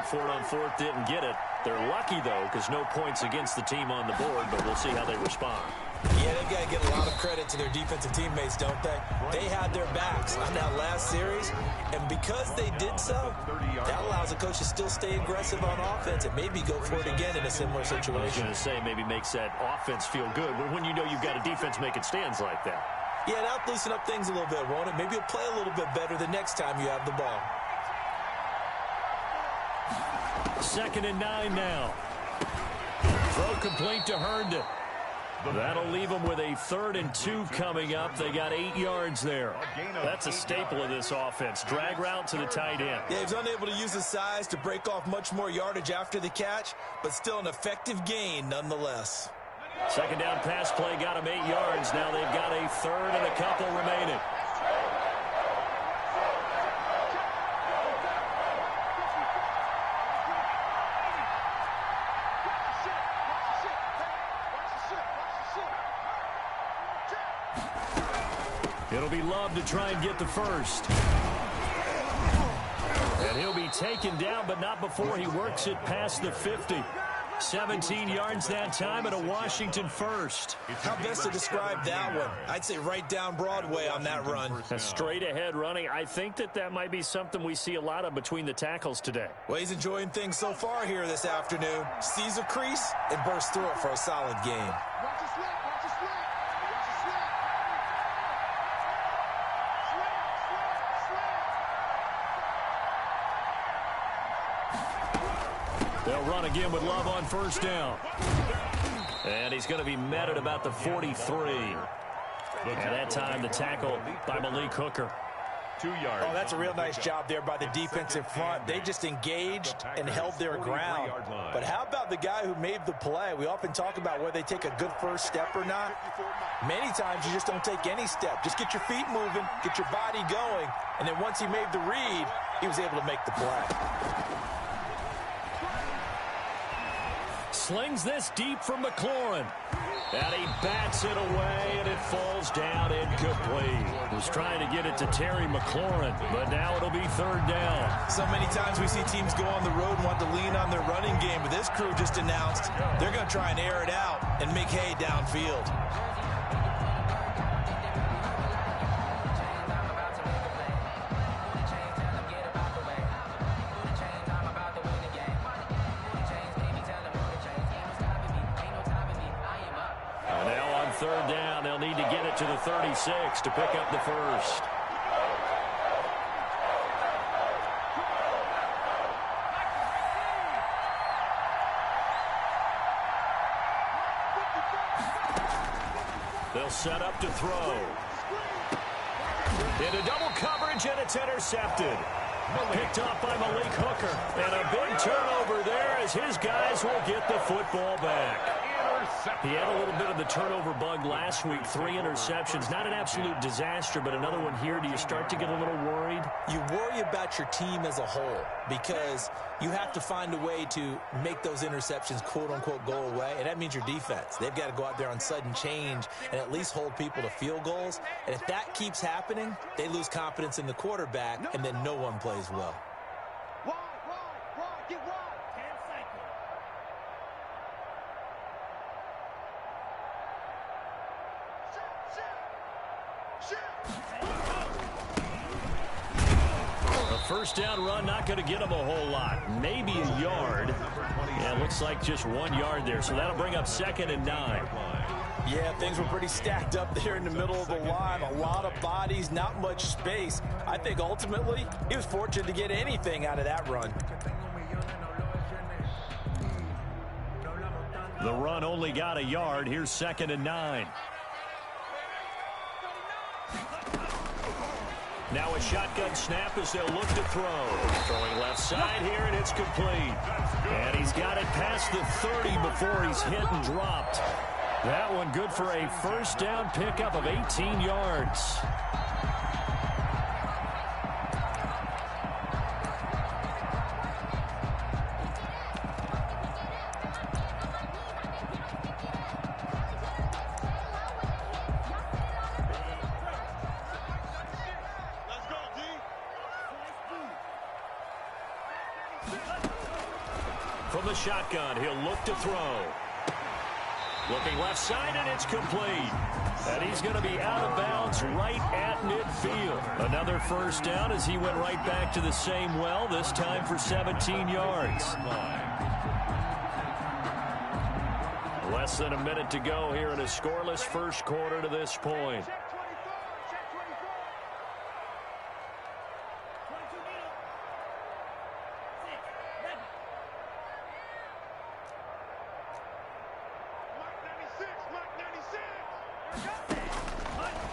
it for it on fourth, didn't get it. They're lucky, though, because no points against the team on the board, but we'll see how they respond. Yeah, they've got to get a lot of credit to their defensive teammates, don't they? They had their backs on that last series, and because they did so, that allows the coach to still stay aggressive on offense and maybe go for it again in a similar situation. I was going to say maybe makes that offense feel good, but when you know you've got a defense making stands like that. Yeah, that'll loosen up things a little bit, won't it? Maybe you'll play a little bit better the next time you have the ball. 2nd and 9 now. Throw complete to Herndon. That'll leave them with a 3rd and 2 coming up. They got 8 yards there. That's a staple of this offense. Drag route to the tight end. Yeah, he was unable to use his size to break off much more yardage after the catch, but still an effective gain nonetheless. 2nd down pass play got them 8 yards. Now they've got a 3rd and a couple remaining. It'll be Love to try and get the first. And he'll be taken down, but not before he works it past the 50. 17 yards that time and a Washington first. How best to describe that one? I'd say right down Broadway on that run. A straight ahead running. I think that might be something we see a lot of between the tackles today. Well, he's enjoying things so far here this afternoon. Sees a crease and bursts through it for a solid gain. They'll run again with Love on 1st down. And he's going to be met at about the 43. And that time the tackle by Malik Hooker. 2 yards. Oh, that's a real nice job there by the defensive front. They just engaged and held their ground. But how about the guy who made the play? We often talk about whether they take a good first step or not. Many times you just don't take any step. Just get your feet moving, get your body going, and then once he made the read, he was able to make the play. Slings this deep from McLaurin. And he bats it away, and it falls down incomplete. Was trying to get it to Terry McLaurin, but now it'll be 3rd down. So many times we see teams go on the road and want to lean on their running game, but this crew just announced they're going to try and air it out and make hay downfield. Now on 3rd down, they'll need to get it to the 36 to pick up the first. They'll set up to throw. Into double coverage, and it's intercepted. Picked off by Malik Hooker. And a big turnover there as his guys will get the football back. He had a little bit of the turnover bug last week. 3 interceptions. Not an absolute disaster, but another one here. Do you start to get a little worried? You worry about your team as a whole because you have to find a way to make those interceptions, quote-unquote, go away, and that means your defense. They've got to go out there on sudden change and at least hold people to field goals. And if that keeps happening, they lose confidence in the quarterback, and then no one plays well. First down run, not going to get him a whole lot. Maybe a yard. Yeah, looks like just 1 yard there. So that'll bring up 2nd and 9. Yeah, things were pretty stacked up there in the middle of the line. A lot of bodies, not much space. I think ultimately he was fortunate to get anything out of that run. The run only got a yard. Here's 2nd and 9. Now a shotgun snap as they'll look to throw. Throwing left side here, and it's complete. And he's got it past the 30 before he's hit and dropped. That one good for a first down pickup of 18 yards. from the shotgun. He'll look to throw. Looking left side, and it's complete. And he's going to be out of bounds right at midfield. Another first down as he went right back to the same well, this time for 17 yards. Less than a minute to go here in a scoreless first quarter to this point.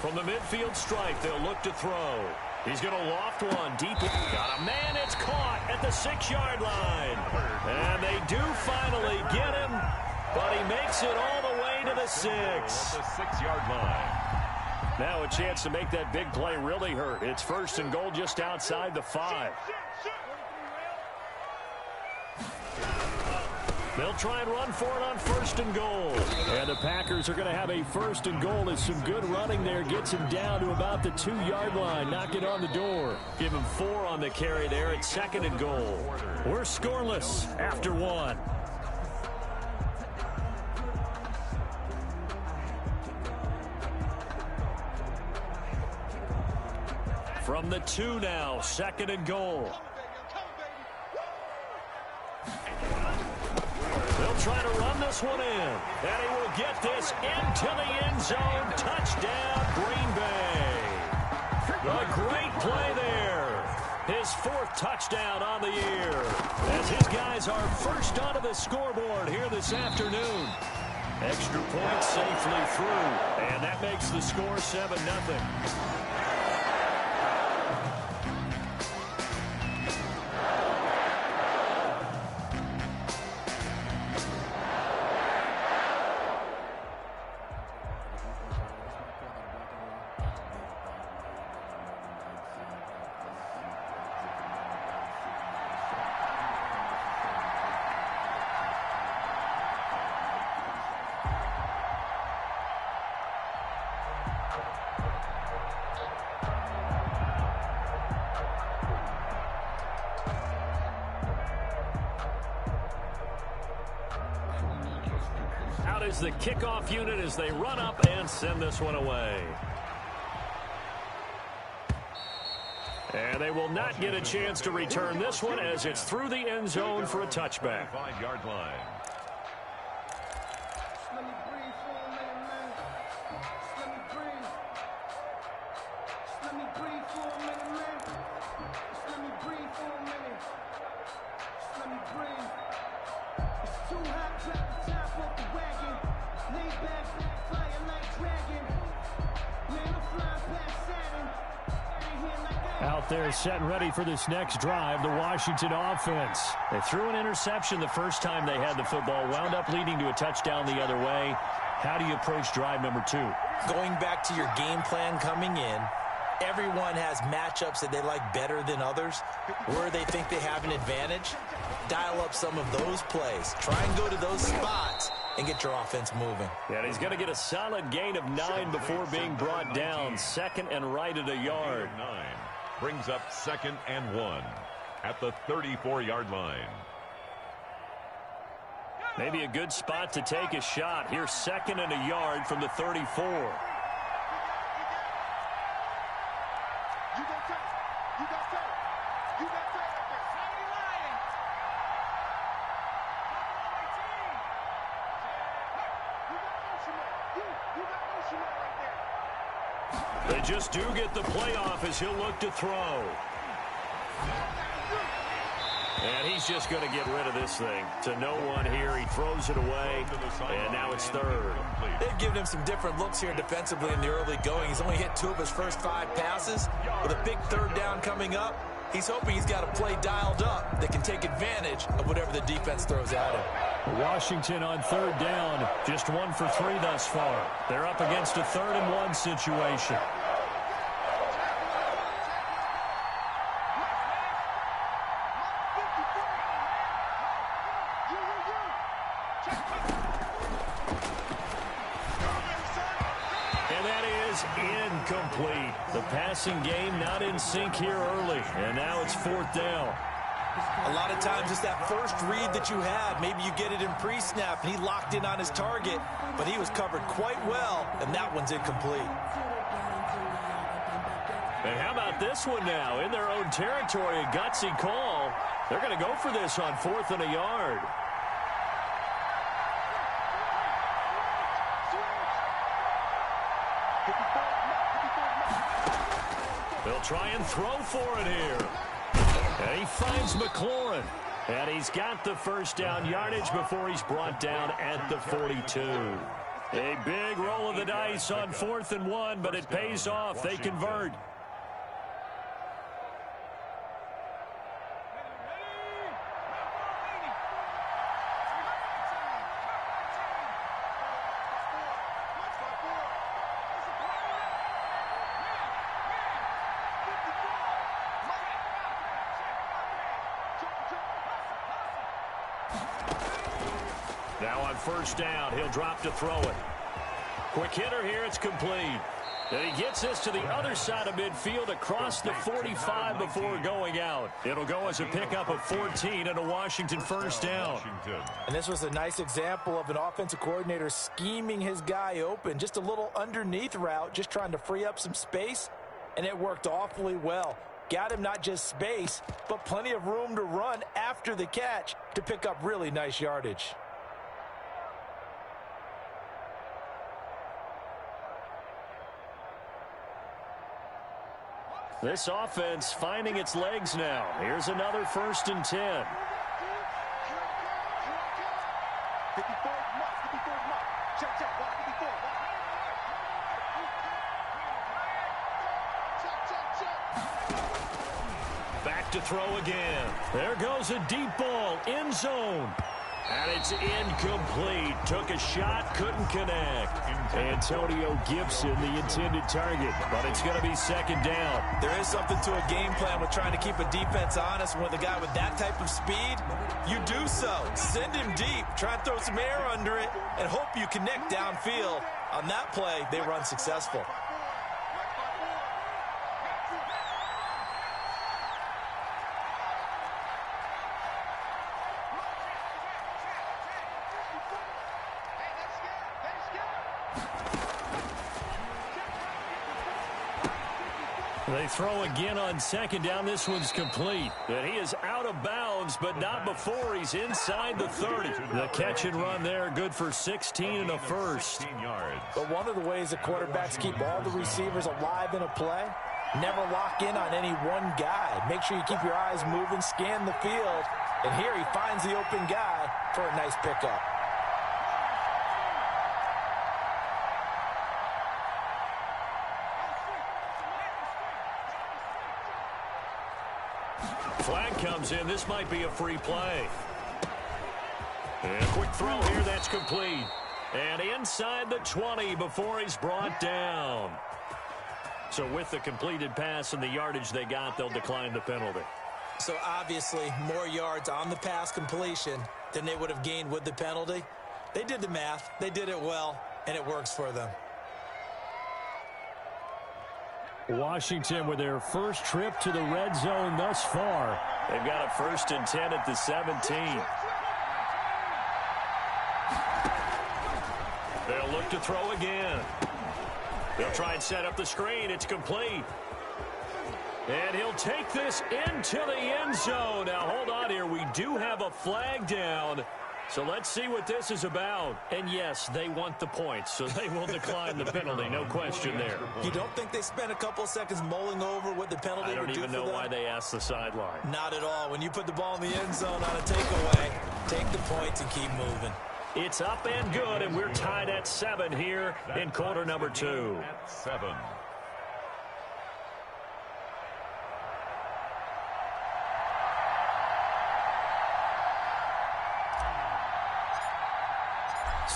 From the midfield stripe, they'll look to throw. He's going to loft one deep. Got a man. It's caught at the 6-yard line. And they do finally get him, but he makes it all the way to the 6. At the 6-yard line. Now a chance to make that big play really hurt. It's first and goal just outside the 5. They'll try and run for it on first and goal. And the Packers are going to have a first and goal as some good running there gets him down to about the 2-yard line. Knock it on the door. Give him 4 on the carry there at second and goal. We're scoreless after 1. From the 2 now, second and goal. They'll try to run this one in. And he will get this into the end zone. Touchdown, Green Bay. A great play there. His 4th touchdown on the year. As his guys are first onto the scoreboard here this afternoon. Extra point safely through. And that makes the score 7-0. Out is the kickoff unit as they run up and send this one away. And they will not get a chance to return this one as it's through the end zone for a touchback. 5-yard line. Out there set and ready for this next drive, the Washington offense. They threw an interception the first time they had the football, wound up leading to a touchdown the other way. How do you approach drive number 2? Going back to your game plan coming in, everyone has matchups that they like better than others, where they think they have an advantage. Dial up some of those plays. Try and go to those spots and get your offense moving. And he's going to get a solid gain of 9 before being brought down. Second and right at a yard. 9 brings up 2nd and 1 at the 34-yard line. Maybe a good spot to take a shot. Here's 2nd and a yard from the 34. They just do get the playoff as he'll look to throw. And he's just going to get rid of this thing to no one here. He throws it away, and now it's 3rd. They've given him some different looks here defensively in the early going. He's only hit 2 of his first 5 passes. With a big 3rd down coming up, he's hoping he's got a play dialed up that can take advantage of whatever the defense throws at him. Washington on 3rd down, just 1 for 3 thus far. They're up against a 3rd and 1 situation. Incomplete. The passing game not in sync here early, and now it's 4th down. A lot of times it's that first read that you have. Maybe you get it in pre-snap, and he locked in on his target, but he was covered quite well, and that one's incomplete. And how about this one now? In their own territory, a gutsy call. They're going to go for this on 4th and a yard. They'll try and throw for it here. And he finds McLaurin. And he's got the first down yardage before he's brought down at the 42. A big roll of the dice on 4th and 1, but it pays off. They convert. Now on first down, he'll drop to throw it. Quick hitter here, it's complete. And he gets this to the other side of midfield across the 45 before going out. It'll go as a pickup of 14 and a Washington first down. And this was a nice example of an offensive coordinator scheming his guy open. Just a little underneath route, just trying to free up some space, and it worked awfully well. Got him not just space, but plenty of room to run after the catch to pick up really nice yardage. This offense finding its legs now. Here's another 1st and 10. Back to throw again. There goes a deep ball, end zone. And it's incomplete. Took a shot, couldn't connect. Antonio Gibson, the intended target, but it's going to be 2nd down. There is something to a game plan with trying to keep a defense honest. With a guy with that type of speed, you do so. Send him deep, try and throw some air under it, and hope you connect downfield. On that play, they were unsuccessful. They throw again on 2nd down. This one's complete. And he is out of bounds, but not before he's inside the 30. The catch and run there, good for 16 and a first. But one of the ways that quarterbacks keep all the receivers alive in a play, never lock in on any one guy. Make sure you keep your eyes moving, scan the field. And here he finds the open guy for a nice pickup. Flag comes in. This might be a free play. And a quick throw here. That's complete. And inside the 20 before he's brought down. So with the completed pass and the yardage they got, they'll decline the penalty. So obviously more yards on the pass completion than they would have gained with the penalty. They did the math. They did it well, and it works for them. Washington with their first trip to the red zone thus far. They've got a 1st and 10 at the 17. They'll look to throw again. They'll try and set up the screen. It's complete. And he'll take this into the end zone. Now, hold on here. We do have a flag down. So let's see what this is about. And yes, they want the points, so they will decline the penalty. No question there. You don't think they spent a couple seconds mulling over what the penalty would do for them? I don't even know why they asked the sideline. Not at all. When you put the ball in the end zone on a takeaway, take the points and keep moving. It's up and good, and we're tied at 7 here in quarter number 2. At 7.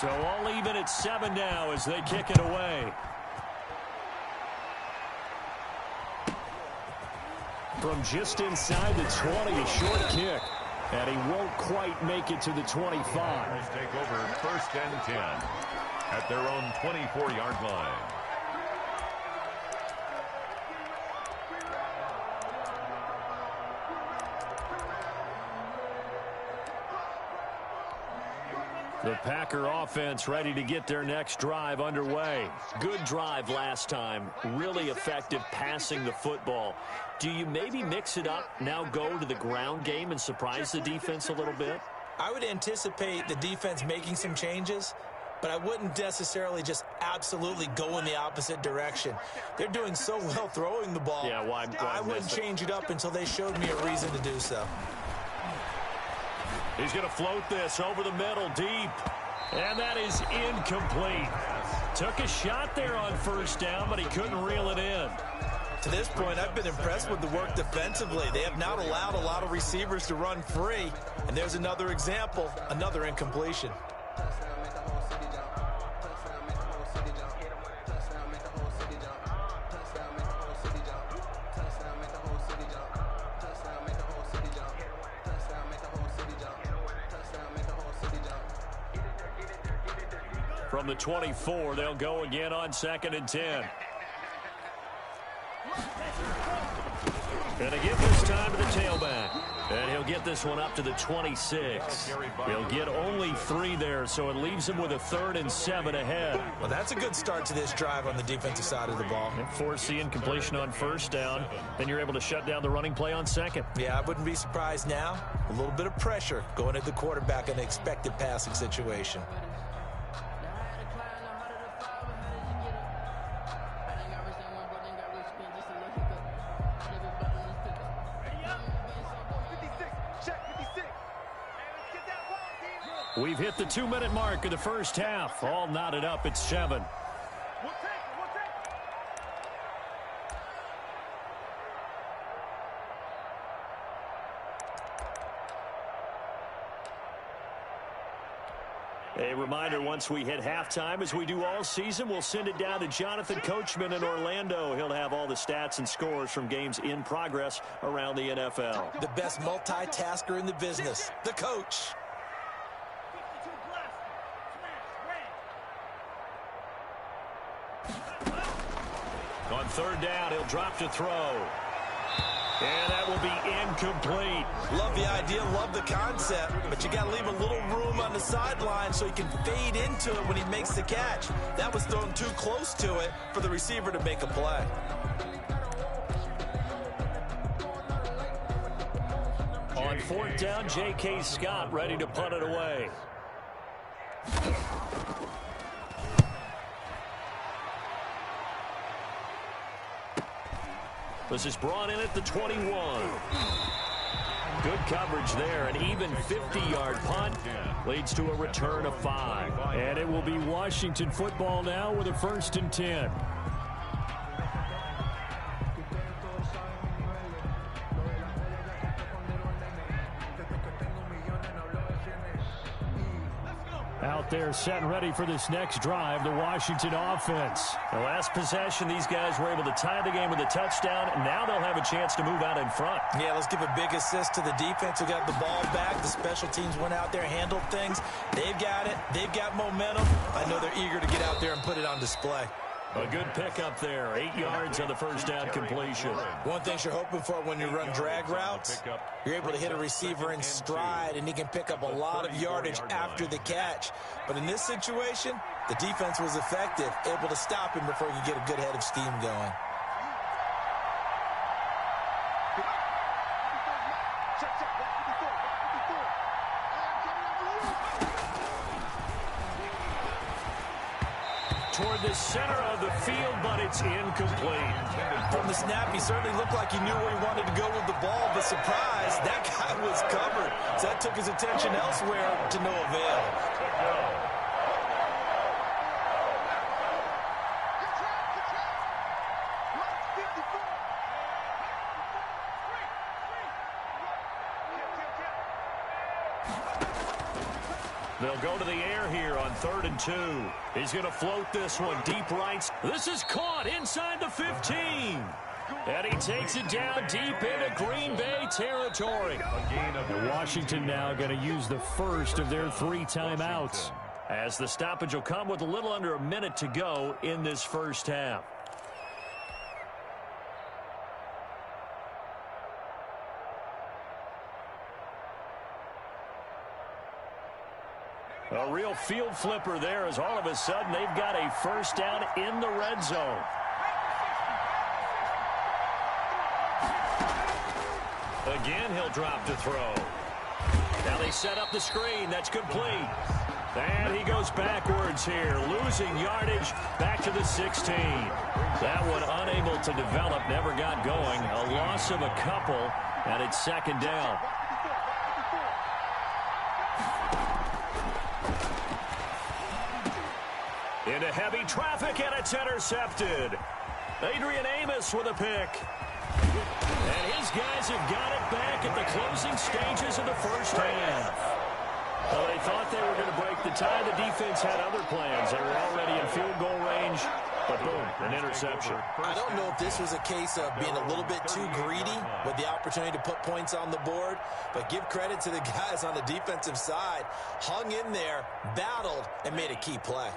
So all even at 7 now as they kick it away. From just inside the 20, a short kick. And he won't quite make it to the 25. Let's take over 1st and 10 at their own 24-yard line. The Packer offense ready to get their next drive underway. Good drive last time. Really effective passing the football. Do you maybe mix it up, now go to the ground game and surprise the defense a little bit? I would anticipate the defense making some changes, but I wouldn't necessarily just absolutely go in the opposite direction. They're doing so well throwing the ball. Yeah, why I wouldn't change it up until they showed me a reason to do so. He's going to float this over the middle, deep. And that is incomplete. Took a shot there on first down, but he couldn't reel it in. To this point, I've been impressed with the work defensively. They have not allowed a lot of receivers to run free. And there's another example, another incompletion. From the 24, they'll go again on 2nd and 10. Going to give this time to the tailback. And he'll get this one up to the 26. He'll get only 3 there, so it leaves him with a 3rd and 7 ahead. Well, that's a good start to this drive on the defensive side of the ball. Force the incompletion on first down. Then you're able to shut down the running play on 2nd. Yeah, I wouldn't be surprised now. A little bit of pressure going at the quarterback in an expected passing situation. We've hit the 2-minute mark of the first half. All knotted up at 7. A reminder, once we hit halftime, as we do all season, we'll send it down to Jonathan Coachman in Orlando. He'll have all the stats and scores from games in progress around the NFL. The best multitasker in the business, the coach. On 3rd down, he'll drop to throw. And that will be incomplete. Love the idea, love the concept, but you got to leave a little room on the sideline so he can fade into it when he makes the catch. That was thrown too close to it for the receiver to make a play. On 4th down, J.K. Scott ready to punt it away. This is brought in at the 21. Good coverage there. An even 50-yard punt leads to a return of 5. And it will be Washington football now with a 1st and 10. Out there set and ready for this next drive, the Washington offense. The last possession, these guys were able to tie the game with a touchdown, and now they'll have a chance to move out in front. Yeah, let's give a big assist to the defense who got the ball back. The special teams went out there, handled things. They've got it. They've got momentum. I know they're eager to get out there and put it on display. A good pickup there. 8 yards on the first down completion. One thing you're hoping for when you run drag routes, you're able to hit a receiver in stride, and he can pick up a lot of yardage after the catch. But in this situation, the defense was effective, able to stop him before he could get a good head of steam going. Toward the center of the field, but it's incomplete. From the snap, he certainly looked like he knew where he wanted to go with the ball, but surprise, that guy was covered. So that took his attention elsewhere to no avail. They'll go to the air here on 3rd and 2. He's going to float this one deep right. This is caught inside the 15. And he takes it down deep into Green Bay territory. And Washington now going to use the first of their 3 timeouts, as the stoppage will come with a little under a minute to go in this first half. A real field flipper there as all of a sudden they've got a first down in the red zone. Again, he'll drop to throw. Now they set up the screen. That's complete. And he goes backwards here, losing yardage back to the 16. That one unable to develop, never got going. A loss of a couple, and it's second down. Into heavy traffic, and it's intercepted. Adrian Amos with a pick. And his guys have got it back at the closing stages of the first half. Well, they thought they were going to break the tie. The defense had other plans. They were already in field goal range, but boom, an interception. I don't know if this was a case of being a little bit too greedy with the opportunity to put points on the board, but give credit to the guys on the defensive side. Hung in there, battled, and made a key play.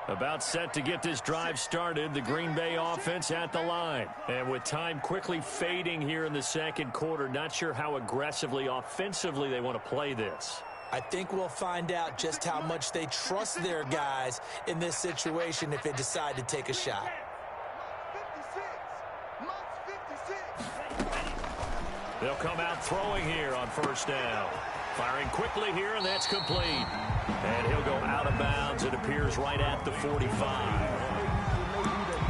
About set to get this drive started, the Green Bay offense at the line. And with time quickly fading here in the second quarter, not sure how aggressively, offensively they want to play this. I think we'll find out just how much they trust their guys in this situation if they decide to take a shot. They'll come out throwing here on first down. Firing quickly here, and that's complete. And he'll go out of bounds. It appears right at the 45.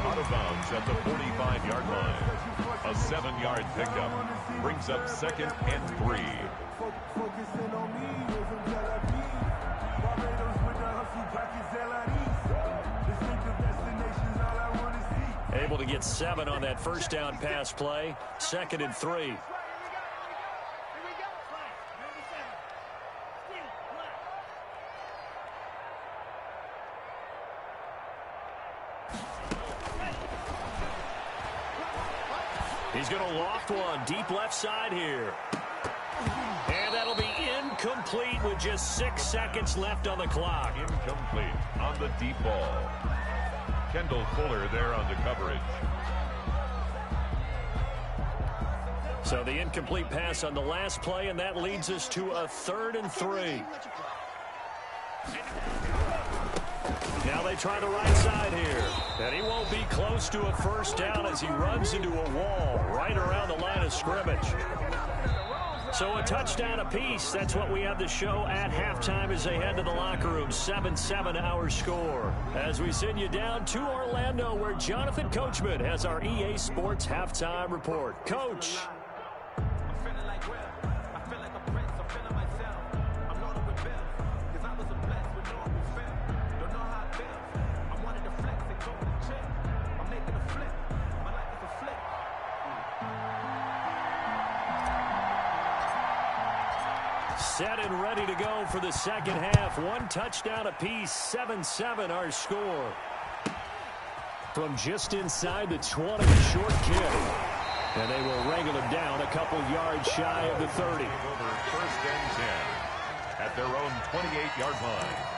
Out of bounds at the 45-yard line. A 7-yard pickup brings up 2nd and 3. Able to get 7 on that first down pass play. 2nd and 3. He's going to loft one deep left side here. And that'll be incomplete with just 6 seconds left on the clock. Incomplete on the deep ball. Kendall Fuller there on the coverage. So the incomplete pass on the last play, and that leads us to a 3rd and 3. Now they try the right side here. And he won't be close to a first down as he runs into a wall right around the line of scrimmage. So a touchdown apiece. That's what we have to show at halftime as they head to the locker room. 7-7 our score. As we send you down to Orlando, where Jonathan Coachman has our EA Sports halftime report. Coach. Set and ready to go for the second half. 1 touchdown apiece, 7-7 our score. From just inside the 20, short kick. And they will wrangle him down a couple yards shy of the 30. Over 1st and 10 at their own 28-yard line.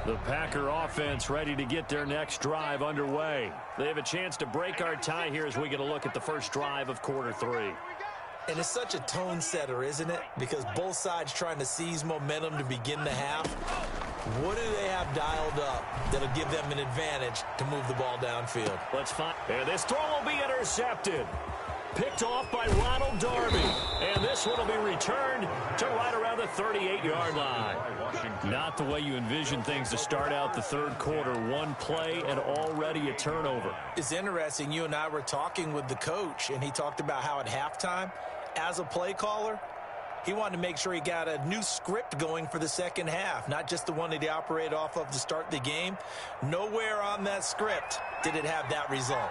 The Packer offense ready to get their next drive underway. They have a chance to break our tie here as we get a look at the first drive of quarter 3. And it's such a tone setter, isn't it? Because both sides trying to seize momentum to begin the half. What do they have dialed up that'll give them an advantage to move the ball downfield? Let's find. And this throw will be intercepted. Picked off by Ronald Darby. And this one will be returned to right around the 38-yard line. Not the way you envision things to start out the third quarter. 1 play and already a turnover. It's interesting. You and I were talking with the coach, and he talked about how at halftime, as a play caller, he wanted to make sure he got a new script going for the second half, not just the one that he operated off of to start the game. Nowhere on that script did it have that result.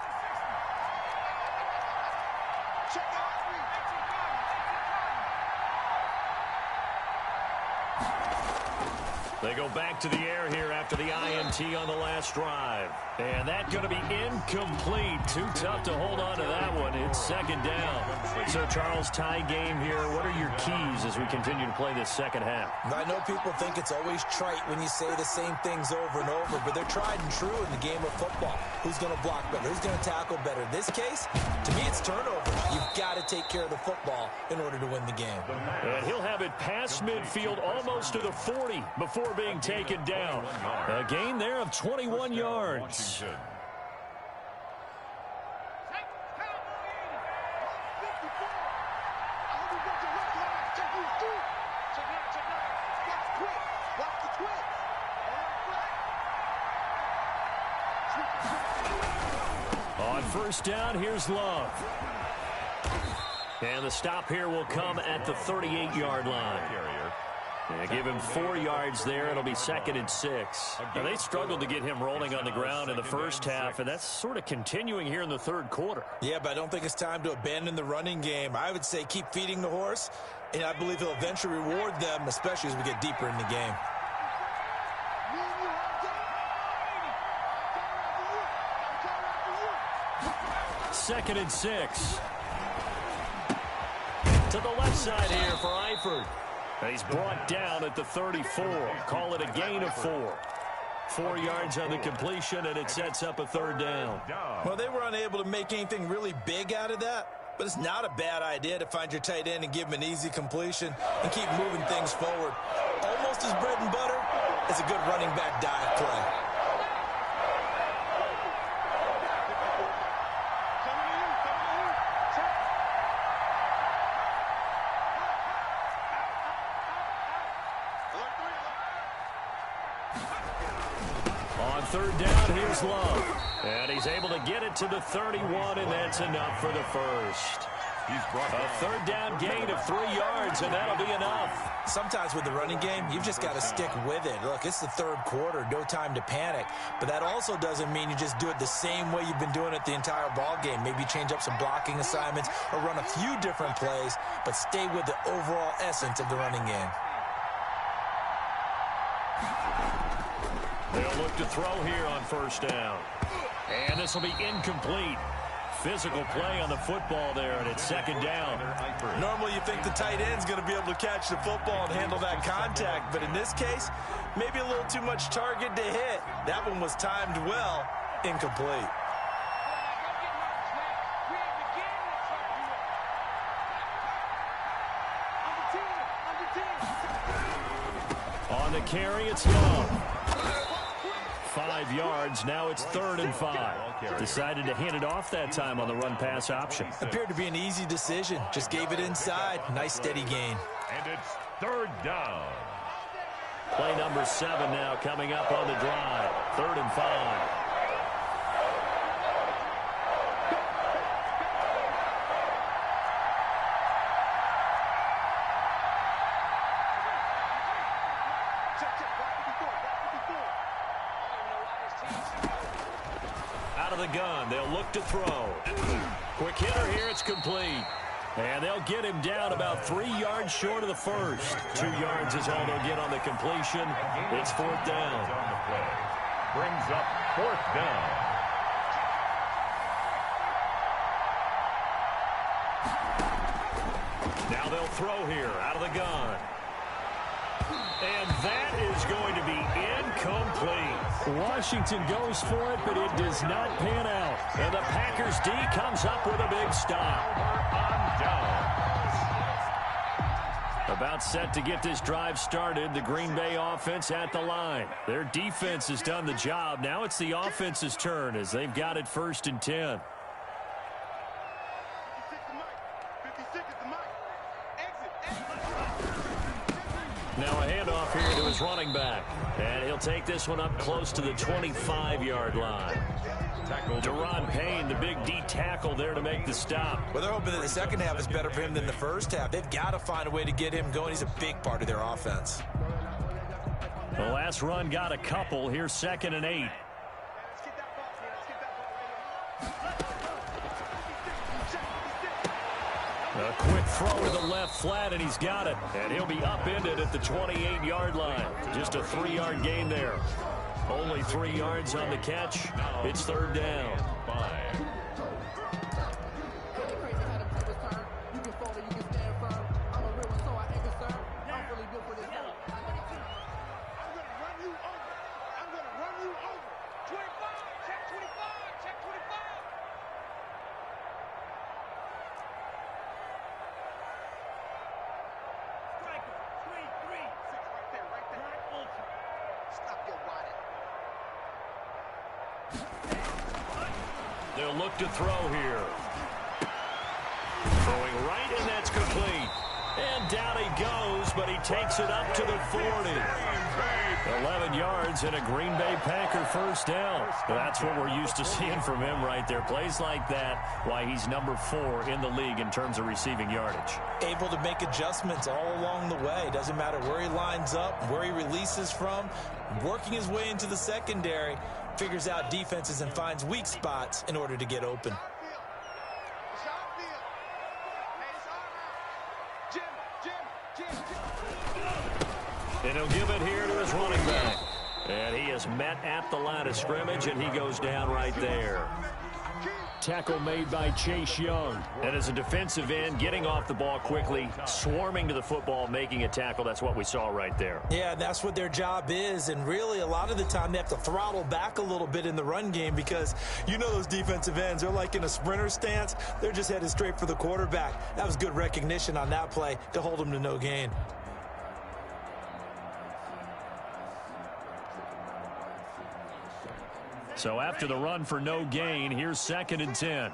They go back to the air here after the INT on the last drive. And that's going to be incomplete. Too tough to hold on to that one. It's second down. So, Charles, tie game here. What are your keys as we continue to play this second half? I know people think it's always trite when you say the same things over and over, but they're tried and true in the game of football. Who's going to block better? Who's going to tackle better? In this case, to me, it's turnovers. You've got to take care of the football in order to win the game. And he'll have it past midfield almost to the 40 before being taken down. A gain there of 21 yards. On first down, here's Love. And the stop here will come at the 38-yard line. They give him 4 yards there. It'll be second and 6. Now, they struggled to get him rolling on the ground in the first half, and that's sort of continuing here in the third quarter. Yeah, but I don't think it's time to abandon the running game. I would say keep feeding the horse, and I believe he'll eventually reward them, especially as we get deeper in the game. Second and 6. To the left side here for Eifert. He's brought down at the 34. Call it a gain of 4. 4 yards on the completion, and it sets up a third down. Well, they were unable to make anything really big out of that, but it's not a bad idea to find your tight end and give him an easy completion and keep moving things forward. Almost as bread and butter as a good running back dive play. Third down, here's Love. And he's able to get it to the 31, and that's enough for the first. A third down gain of 3 yards, and that'll be enough. Sometimes with the running game, you've just got to stick with it. Look, it's the third quarter, no time to panic. But that also doesn't mean you just do it the same way you've been doing it the entire ball game. Maybe change up some blocking assignments or run a few different plays, but stay with the overall essence of the running game. They'll look to throw here on first down. And this will be incomplete. Physical play on the football there, and it's second down. Normally you think the tight end's going to be able to catch the football and handle that contact, but in this case, maybe a little too much target to hit. That one was timed well, incomplete. On the carry, it's Love. 5 yards. Now it's 3rd and 5. Decided to hand it off that time on the run-pass option. Appeared to be an easy decision. Just gave it inside. Nice, steady gain. And it's 3rd down. Play number 7 now coming up on the drive. 3rd and 5. Out of the gun, they'll look to throw. Quick hitter here, it's complete. And they'll get him down about 3 yards short of the first. 2 yards is all they'll get on the completion. It's 4th down. Brings up 4th down. Now they'll throw here out of the gun. And that is going to be incomplete. Washington goes for it, but it does not pan out. And the Packers D comes up with a big stop. About set to get this drive started. The Green Bay offense at the line. Their defense has done the job. Now it's the offense's turn as they've got it 1st and 10. Now a handoff here to his running back. And he'll take this one up close to the 25-yard line. Deron Payne, the big D tackle there to make the stop. Well, they're hoping that the second half is better for him than the first half. They've got to find a way to get him going. He's a big part of their offense. The last run got a couple. Here's 2nd and 8. A quick throw to the left flat, and he's got it. And he'll be upended at the 28-yard line. Just a 3-yard gain there. Only 3 yards on the catch. It's third down. They'll look to throw here. Throwing right, and that's complete. And down he goes, but he takes it up to the 40. 11 yards and a Green Bay Packer first down. That's what we're used to seeing from him right there. Plays like that, why he's number 4 in the league in terms of receiving yardage. Able to make adjustments all along the way. Doesn't matter where he lines up, where he releases from. Working his way into the secondary. Figures out defenses and finds weak spots in order to get open. And he'll give it here to his running back. And he is met at the line of scrimmage, and he goes down right there. Tackle made by Chase Young. And as a defensive end, getting off the ball quickly, swarming to the football, making a tackle. That's what we saw right there. Yeah, that's what their job is. And really, a lot of the time, they have to throttle back a little bit in the run game because you know those defensive ends, they're like in a sprinter stance. They're just headed straight for the quarterback. That was good recognition on that play to hold him to no gain. So after the run for no gain, here's 2nd and 10.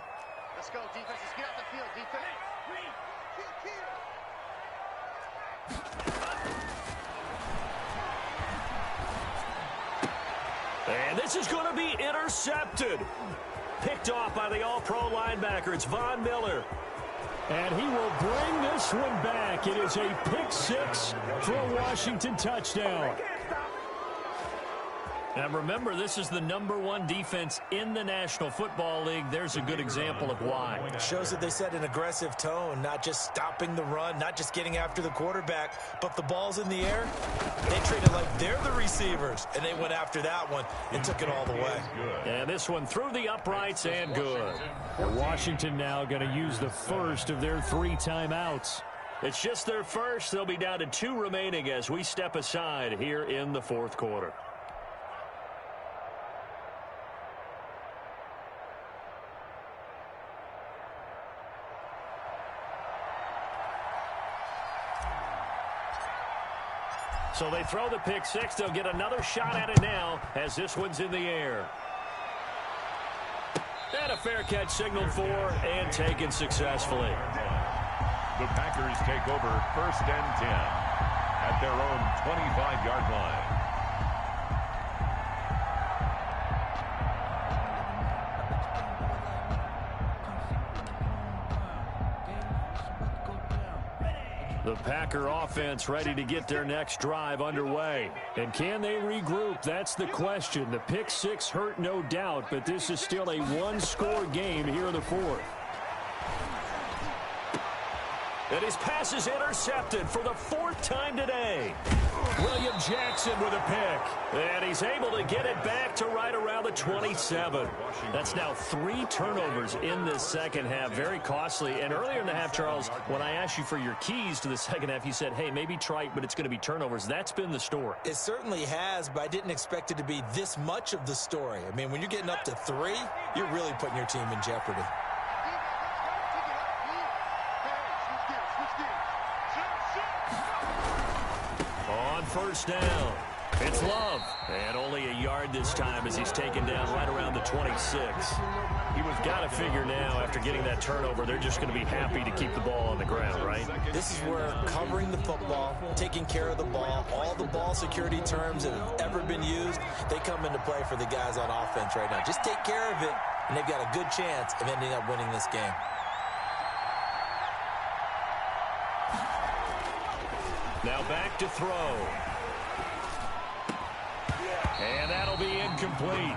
Let's go, defense. Let's get off the field, defense. And this is going to be intercepted. Picked off by the all-pro linebacker. It's Von Miller. And he will bring this one back. It is a pick 6 for a Washington touchdown. And remember, this is the #1 defense in the National Football League. There's a good example of why. Shows that they set an aggressive tone, not just stopping the run, not just getting after the quarterback, but the ball's in the air. They treat it like they're the receivers, and they went after that one and took it all the way. And this one through the uprights and good. And Washington now going to use the first of their 3 timeouts. It's just their first. They'll be down to 2 remaining as we step aside here in the 4th quarter. So they throw the pick 6. They'll get another shot at it now as this one's in the air. And a fair catch signaled for and taken successfully. The Packers take over 1st and 10 at their own 25-yard line. The Packer offense ready to get their next drive underway. And can they regroup? That's the question. The pick 6 hurt, no doubt, but this is still a 1-score game here in the 4th. And his pass is intercepted for the 4th time today. William Jackson with a pick. And he's able to get it back to right around the 27. That's now 3 turnovers in this second half. Very costly. And earlier in the half, Charles, when I asked you for your keys to the second half, you said, hey, maybe try it, but it's going to be turnovers. That's been the story. It certainly has, but I didn't expect it to be this much of the story. I mean, when you're getting up to 3, you're really putting your team in jeopardy. On 1st down, it's Love. And only a yard this time as he's taken down right around the 26. He was got to figure now after getting that turnover, they're just going to be happy to keep the ball on the ground, right? This is where covering the football, taking care of the ball, all the ball security terms that have ever been used, they come into play for the guys on offense right now. Just take care of it, and they've got a good chance of ending up winning this game. Now back to throw. And that'll be incomplete.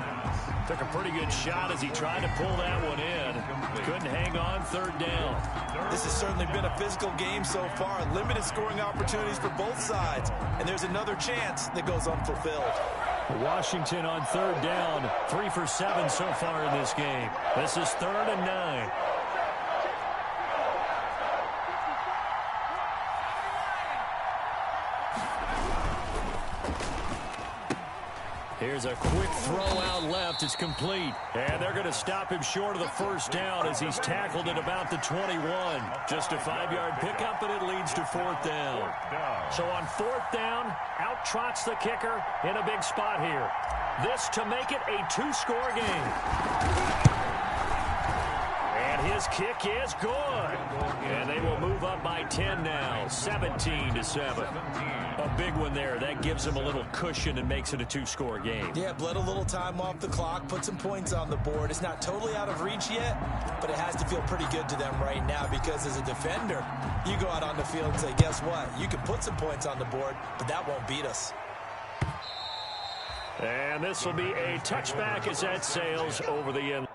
Took a pretty good shot as he tried to pull that one in. Couldn't hang on third down. This has certainly been a physical game so far. Limited scoring opportunities for both sides. And there's another chance that goes unfulfilled. Washington on third down. 3 for 7 so far in this game. This is 3rd and 9. Here's a quick throw out left. It's complete. And they're going to stop him short of the first down as he's tackled at about the 21. Just a 5-yard pickup, and it leads to 4th down. So on 4th down, out trots the kicker in a big spot here. This to make it a 2-score game. And his kick is good. And they will move up by 10 now, 17-7. A big one there. That gives them a little cushion and makes it a 2-score game. Yeah, bled a little time off the clock, put some points on the board. It's not totally out of reach yet, but it has to feel pretty good to them right now because as a defender, you go out on the field and say, guess what? You can put some points on the board, but that won't beat us. And this will be a touchback as that sails over the end.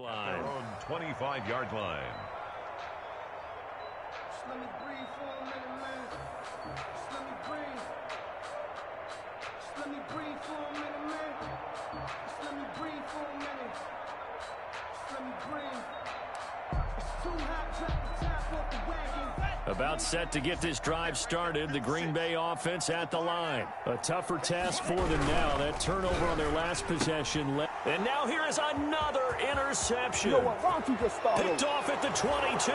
Their own 25-yard line. Just let me breathe for a minute, man. Just let me breathe. Just let me breathe for a minute, man. Just let me breathe for a minute. Just let me breathe. It's too hot, drop the top off the wagon. About set to get this drive started. The Green Bay offense at the line. A tougher task for them now. That turnover on their last possession. And now here is another interception. You know what? Why don't you just start Picked off at the 22.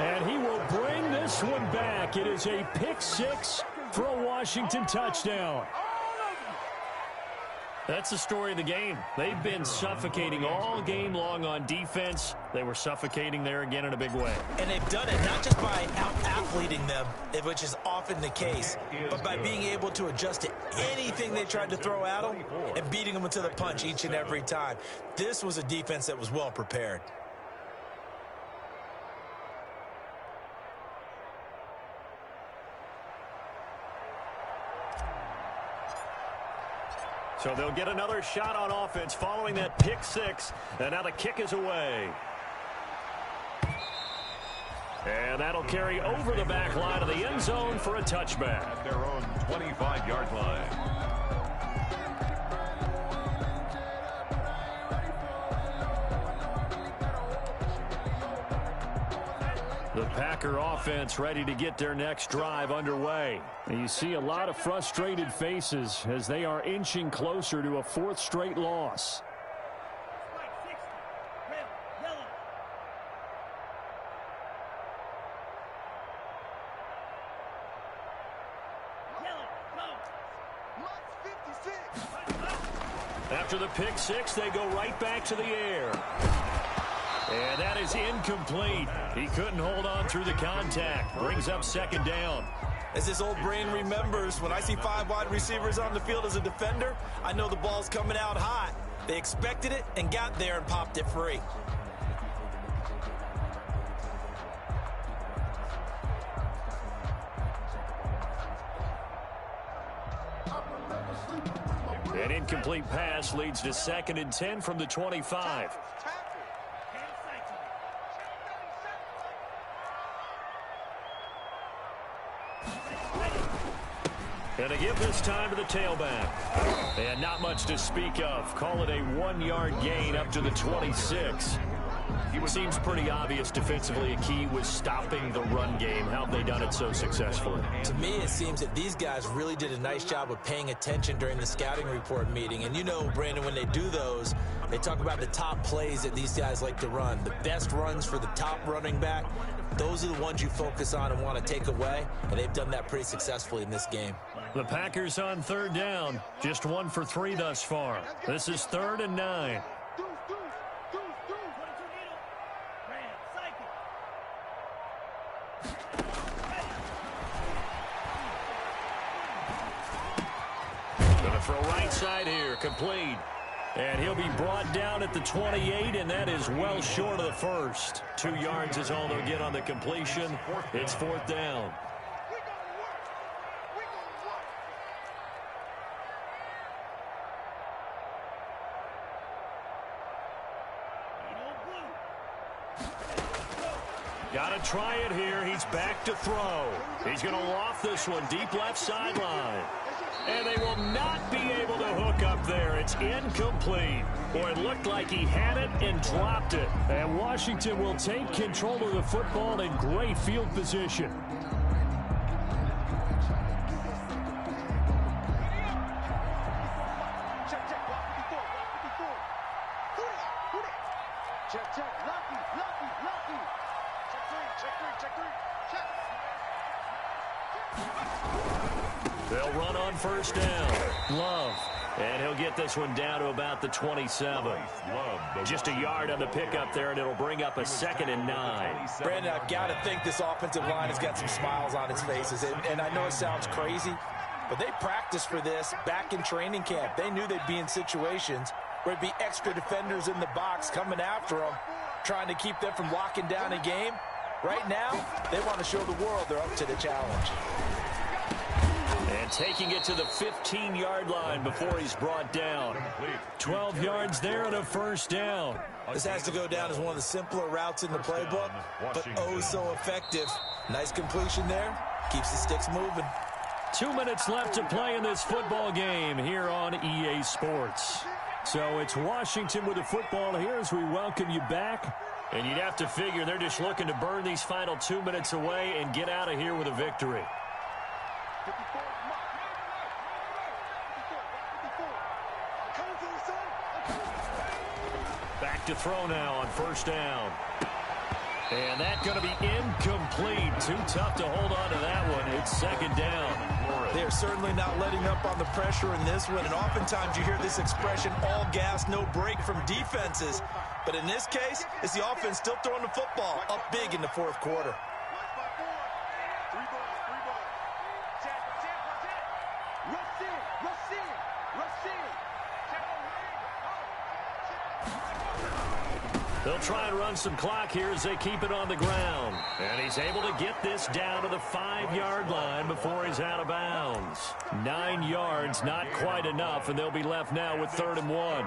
And he will bring this one back. It is a pick 6 for a Washington touchdown. That's the story of the game. They've been suffocating all game long on defense. They were suffocating there again in a big way. And they've done it not just by out-athleting them, which is often the case, but by being able to adjust to anything they tried to throw at them and beating them to the punch each and every time. This was a defense that was well prepared. So they'll get another shot on offense following that pick 6. And now the kick is away. And that'll carry over the back line of the end zone for a touchback. At their own 25-yard line. The Packer offense ready to get their next drive underway. And you see a lot of frustrated faces as they are inching closer to a 4th straight loss. After the pick six, they go right back to the air. And that is incomplete. He couldn't hold on through the contact. Brings up second down. As this old brain remembers, when I see 5 wide receivers on the field as a defender, I know the ball's coming out hot. They expected it and got there and popped it free. An incomplete pass leads to 2nd and 10 from the 25. And to give this time to the tailback. And not much to speak of. Call it a 1-yard gain up to the 26. It seems pretty obvious defensively a key was stopping the run game. How have they done it so successfully? To me, it seems that these guys really did a nice job of paying attention during the scouting report meeting. And you know, Brandon, when they do those, they talk about the top plays that these guys like to run. The best runs for the top running back, those are the ones you focus on and want to take away. And they've done that pretty successfully in this game. The Packers on 3rd down. Just 1 for 3 thus far. This is 3rd and 9. Gonna throw right side here, complete. And he'll be brought down at the 28, and that is well short of the first. 2 yards is all they'll get on the completion. It's 4th down. Got to try it here. He's back to throw. He's going to loft this one deep left sideline. And they will not be able to hook up there. It's incomplete. Boy, it looked like he had it and dropped it. And Washington will take control of the football in great field position. They'll run on 1st down. Love. And he'll get this one down to about the 27. Just a yard on the pickup there, and it'll bring up a 2nd and 9. Brandon, I've got to think this offensive line has got some smiles on its faces. And I know it sounds crazy, but they practiced for this back in training camp. They knew they'd be in situations where it'd be extra defenders in the box coming after them, trying to keep them from locking down a game. Right now, they want to show the world they're up to the challenge. And taking it to the 15-yard line before he's brought down. 12 yards there and a 1st down. This has to go down as one of the simpler routes in the playbook, but oh so effective. Nice completion there. Keeps the sticks moving. 2 minutes left to play in this football game here on EA Sports. So it's Washington with the football here as we welcome you back. And you'd have to figure they're just looking to burn these final 2 minutes away and get out of here with a victory. Back to throw now on 1st down. And that's going to be incomplete. Too tough to hold on to that one. It's 2nd down. They're certainly not letting up on the pressure in this one. And oftentimes you hear this expression, all gas, no break from defenses. But in this case, it's the offense still throwing the football up big in the 4th quarter. They'll try and run some clock here as they keep it on the ground. And he's able to get this down to the 5-yard line before he's out of bounds. 9 yards, not quite enough, and they'll be left now with 3rd and 1.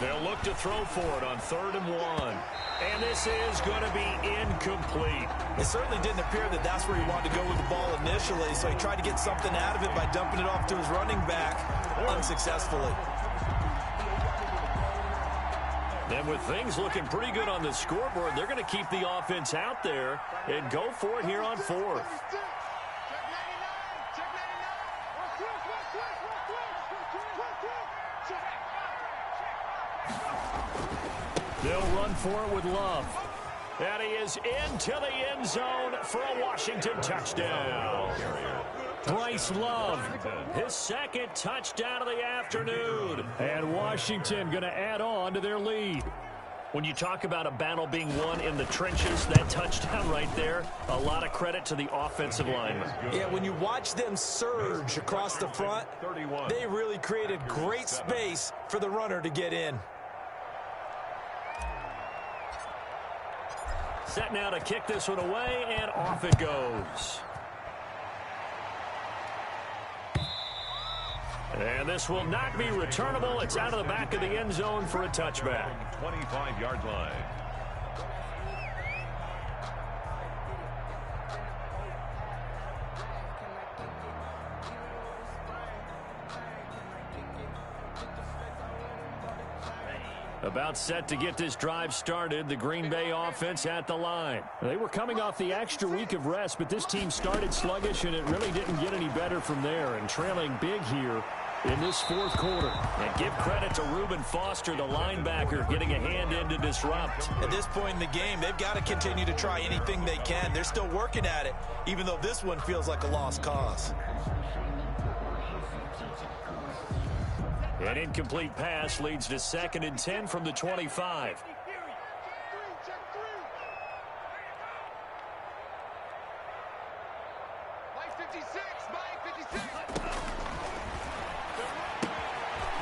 They'll look to throw for it on 3rd and 1. And this is going to be incomplete. It certainly didn't appear that that's where he wanted to go with the ball initially, so he tried to get something out of it by dumping it off to his running back unsuccessfully. And with things looking pretty good on the scoreboard, they're going to keep the offense out there and go for it here on fourth. They'll run for it with Love. And he is into the end zone for a Washington touchdown. Bryce Love, his second touchdown of the afternoon. And Washington going to add on to their lead. When you talk about a battle being won in the trenches, that touchdown right there, a lot of credit to the offensive linemen. Yeah, when you watch them surge across the front, they really created great space for the runner to get in. Set now to kick this one away, and off it goes. And this will not be returnable. It's out of the back of the end zone for a touchback. 25-yard line. About set to get this drive started, the Green Bay offense at the line. They were coming off the extra week of rest, but this team started sluggish, and it really didn't get any better from there. And trailing big here in this fourth quarter. And give credit to Reuben Foster, the linebacker, getting a hand in to disrupt. At this point in the game, they've got to continue to try anything they can. They're still working at it, even though this one feels like a lost cause. An incomplete pass leads to 2nd and 10 from the 25.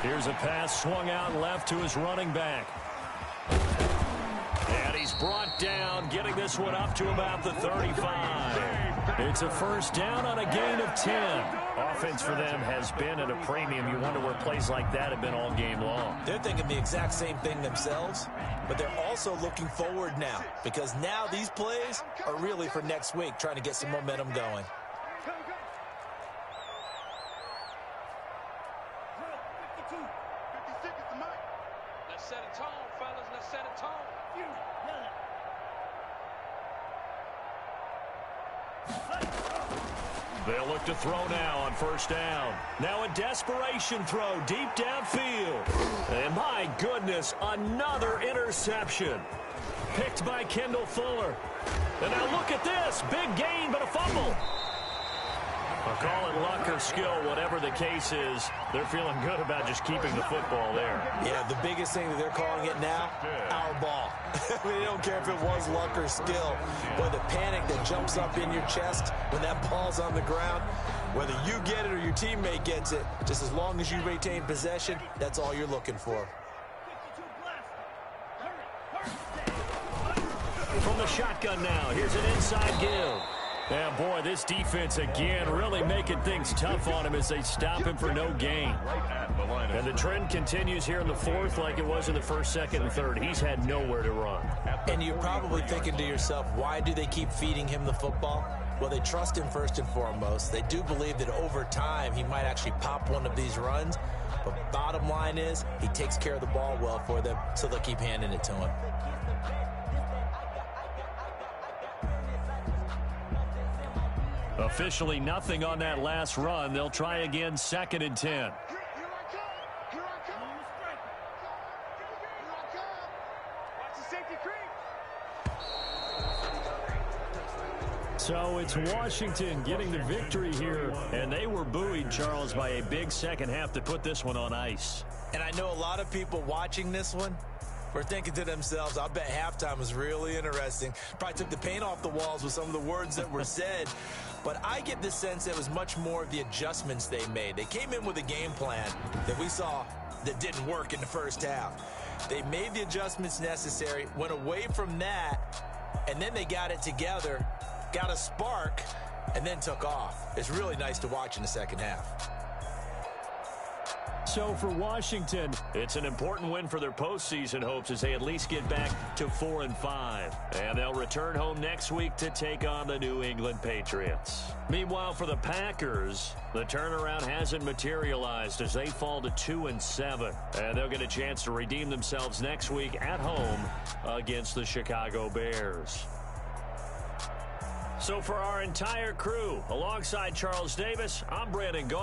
Here's a pass swung out left to his running back. And he's brought down, getting this one up to about the 35. It's a first down on a gain of 10. Offense for them has been at a premium. You wonder where plays like that have been all game long. They're thinking the exact same thing themselves, but they're also looking forward now, because now these plays are really for next week, trying to get some momentum going. Let's set a tone, fellas. Let's set a tone. They'll look to throw now on first down. Now a desperation throw deep downfield. And my goodness, another interception. Picked by Kendall Fuller. And now look at this. Big gain, but a fumble. I'll call it luck or skill, whatever the case is. They're feeling good about just keeping the football there. Yeah, the biggest thing that they're calling it now, our ball. I mean, they don't care if it was luck or skill. But the panic that jumps up in your chest when that ball's on the ground, whether you get it or your teammate gets it, just as long as you retain possession, that's all you're looking for. From the shotgun now, here's an inside give. Yeah, boy, this defense again really making things tough on him as they stop him for no gain. And the trend continues here in the fourth like it was in the first, second, and third. He's had nowhere to run. And you're probably thinking to yourself, why do they keep feeding him the football? Well, they trust him first and foremost. They do believe that over time he might actually pop one of these runs. But bottom line is he takes care of the ball well for them, so they'll keep handing it to him. Officially nothing on that last run. They'll try again, 2nd and 10. So it's Washington getting the victory here. And they were buoyed, Charles, by a big second half to put this one on ice. And I know a lot of people watching this one were thinking to themselves, I bet halftime was really interesting. Probably took the paint off the walls with some of the words that were said. But I get the sense that it was much more of the adjustments they made. They came in with a game plan that we saw that didn't work in the first half. They made the adjustments necessary, went away from that, and then they got it together, got a spark, and then took off. It's really nice to watch in the second half. So for Washington, it's an important win for their postseason hopes as they at least get back to 4-5. And they'll return home next week to take on the New England Patriots. Meanwhile, for the Packers, the turnaround hasn't materialized as they fall to 2-7. And they'll get a chance to redeem themselves next week at home against the Chicago Bears. So for our entire crew, alongside Charles Davis, I'm Brandon Gaudin.